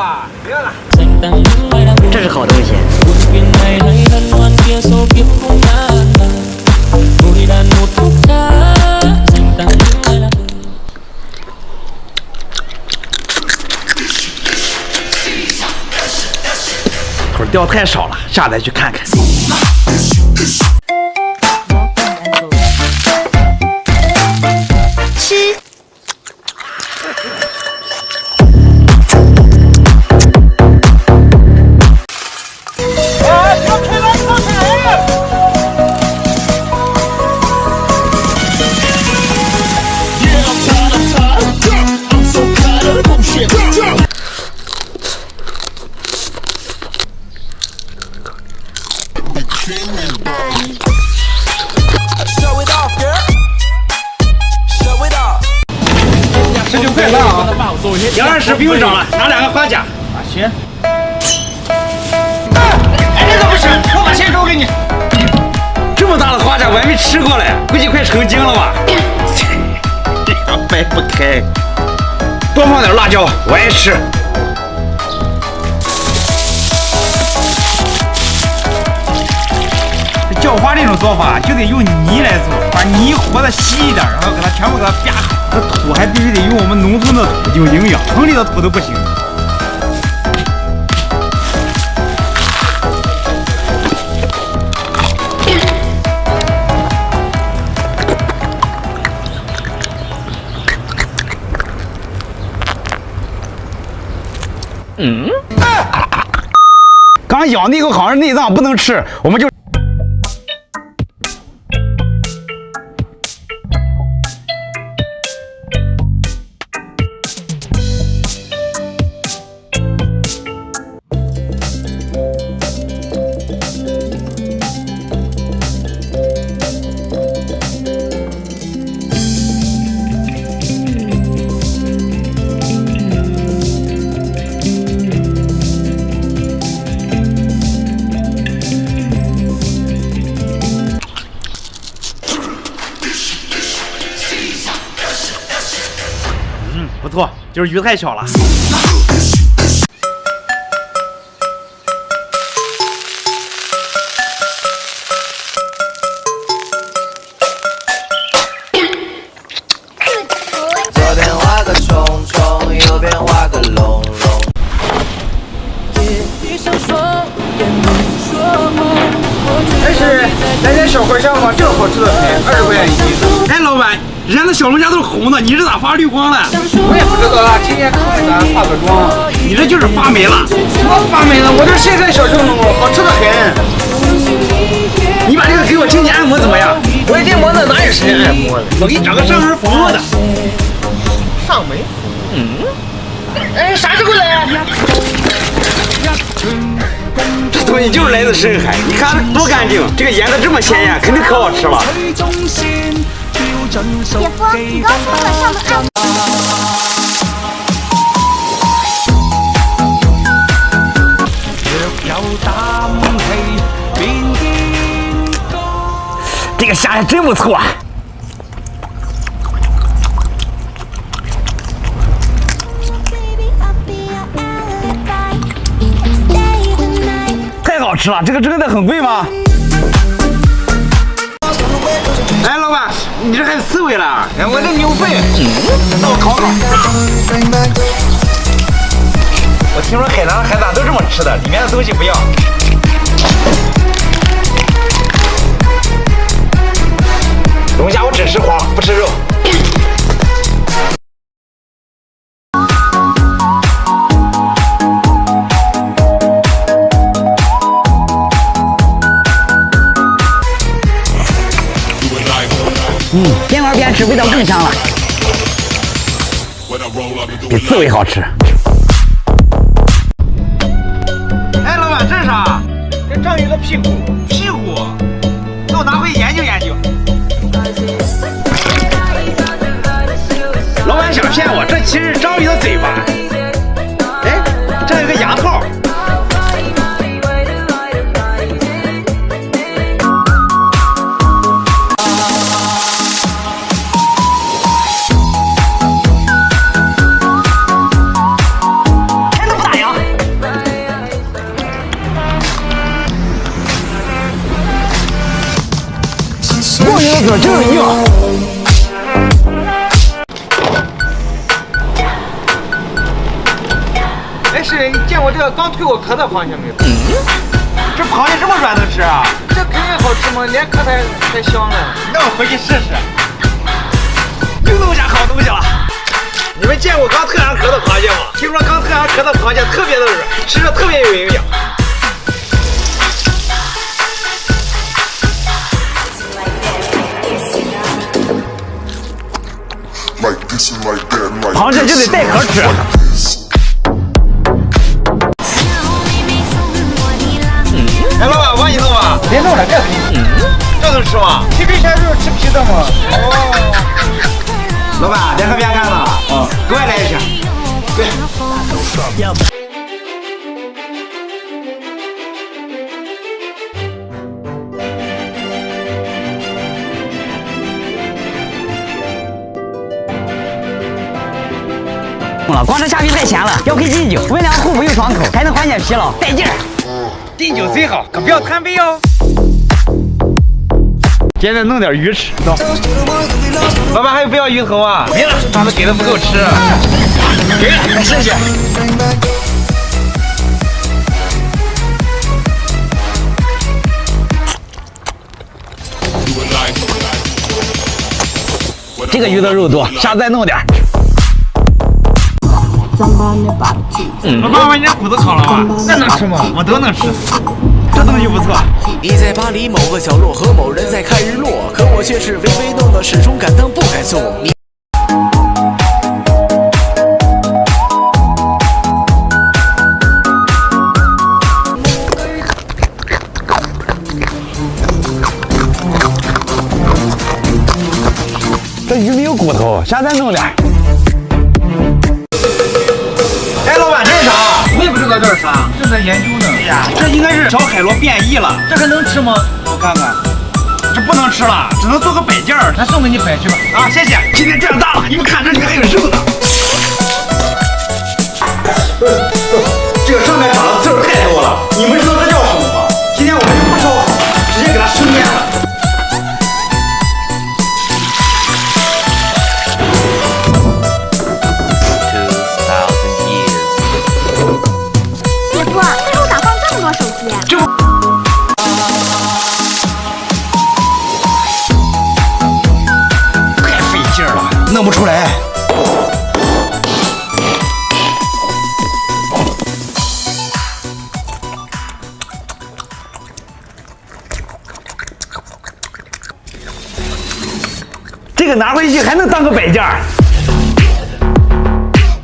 吧？不要了。这是好东西。腿掉太少了，下载去看看。吃。19块了啊！220不用找了，拿2个花甲。啊，行。哎，这个不行，我把钱找给你。这么大的花甲我还没吃过嘞，估计快成精了吧？掰不开。多放点辣椒，我爱吃。叫花这种做法就得用泥来做，把泥和的稀一点，然后给它全部给它啪好。这土还必须得用我们农村的土，有营养，城里的土都不行。刚咬那口好像是内脏，不能吃，我们就。不错，就是鱼太小了。左边画个虫虫，右边画个龙龙。但是咱家小茴香嘛，这好吃的很，20块钱一斤。哎，老板，人家那小龙虾都是红的，你这咋发绿光了？我也不知道啊，今天看咱化个妆，你这就是发霉了。什么发霉了？我这现在小正宗，好吃的很。你把这个给我轻轻按摩怎么样？我一天磨的哪有时间按摩的？我给你找个上门服务的。上门？哎，啥时候来啊？这东西就是来自深海，你看多干净，这个颜色这么鲜艳，肯定可好吃了。姐夫，你刚说了上门按摩。这个虾还真不错。太好吃了，这个真的很贵吗？哎，老板，你这还有刺猬了？哎，我这牛肺，那我烤烤。我听说海南的海胆都这么吃的，里面的东西不要。龙虾我只吃黄，不吃肉。边玩边吃，味道更香了，比刺猬好吃。哎，老板，这是啥？这章鱼的屁股。屁股？那我拿回去研究研究。老板想骗我，这其实是章鱼的嘴巴。哎，这还有个牙套。还能不打烊？个刚退过壳的螃蟹没有？这螃蟹这么软能吃啊？这肯定好吃吗？连壳太香了。那我回去试试。又弄下好东西了。你们见过刚退完壳的螃蟹吗？听说刚退完壳的螃蟹特别的软，吃着特别有营养。螃蟹就得带壳吃。哎，老板，我帮你弄吧。别弄了，这可以。这能吃吗？皮皮虾就是吃皮的吗？哦。老板，别看别看了。哦。给我来一瓶。对。光吃虾皮太咸了，要配金酒，温凉互补又爽口，还能缓解疲劳，带劲儿。敬酒最好，可不要贪杯哦。现在弄点鱼吃，走。老板还有不要鱼头啊？别了，上次给的不够吃。给了，谢谢。这个鱼的肉多，下次再弄点。老板，你这骨头烤了吧？那能吃吗？我都能吃。这东西不错。你在巴黎某个角落和某人在看日落，可我却是微微弄得始终感到不该做。你这鱼没有骨头，下次再弄点。哎，老板，这是啥？我也不知道这是啥，正在研究呢。哎呀，这应该是小海螺变异了。这还能吃吗？我看看，这不能吃了，只能做个摆件儿。那送给你摆去吧。啊，谢谢。今天赚大了，你们看这里面还有肉呢。这个上面长的刺儿太多了，你们知道这叫什么吗？今天我们就不烧烤，直接给它生腌了。姐夫，为何咋放这么多手机？太费劲儿了，弄不出来。这个拿回去还能当个摆件儿。